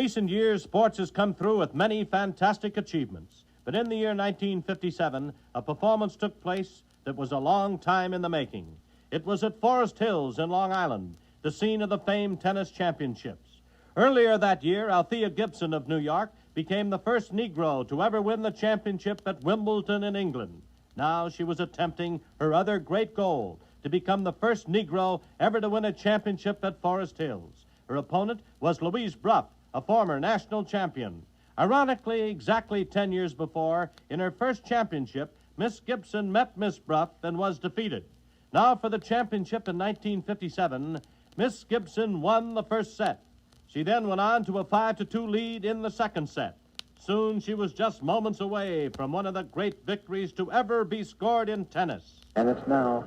recent years, sports has come through with many fantastic achievements. But in the year 1957, a performance took place that was a long time in the making. It was at Forest Hills in Long Island, the scene of the famed tennis championships. Earlier that year, Althea Gibson of New York became the first Negro to ever win the championship at Wimbledon in England. Now she was attempting her other great goal, to become the first Negro ever to win a championship at Forest Hills. Her opponent was Louise Brough, a former national champion. Ironically, exactly 10 years before, in her first championship, Miss Gibson met Miss Brough and was defeated. Now for the championship in 1957, Miss Gibson won the first set. She then went on to a 5-2 lead in the second set. Soon she was just moments away from one of the great victories to ever be scored in tennis. And it's now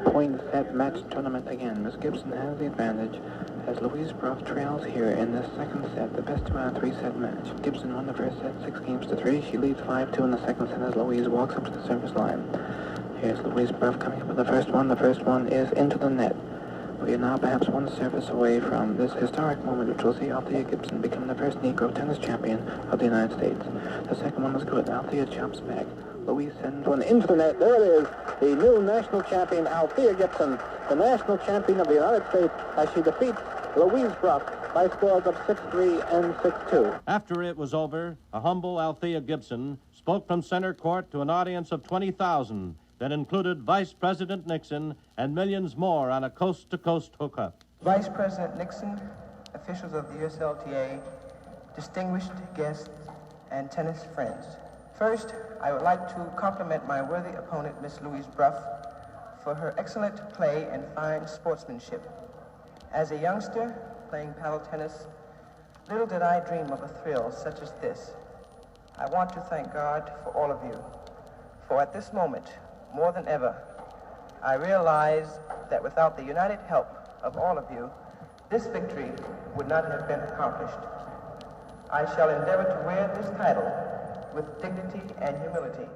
point-set match tournament again. Miss Gibson has the advantage as Louise Brough trails here in this second set, the best two out of three-set match. Gibson won the first set 6-3. She leads 5-2 in the second set as Louise walks up to the service line. Here's Louise Brough coming up with the first one. The first one is into the net. We are now perhaps one service away from this historic moment which will see Althea Gibson become the first Negro tennis champion of the United States. The second one is good. Althea jumps back. Louise sends one into the net. There it is. The new national champion, Althea Gibson, the national champion of the United States, as she defeats Louise Brough by scores of 6-3 and 6-2. After it was over, a humble Althea Gibson spoke from center court to an audience of 20,000 that included Vice President Nixon and millions more on a coast-to-coast hookup. Vice President Nixon, officials of the USLTA, distinguished guests, and tennis friends. First, I would like to compliment my worthy opponent, Miss Louise Brough, for her excellent play and fine sportsmanship. As a youngster playing paddle tennis, little did I dream of a thrill such as this. I want to thank God for all of you, for at this moment, more than ever, I realize that without the united help of all of you, this victory would not have been accomplished. I shall endeavor to wear this title with dignity and humility.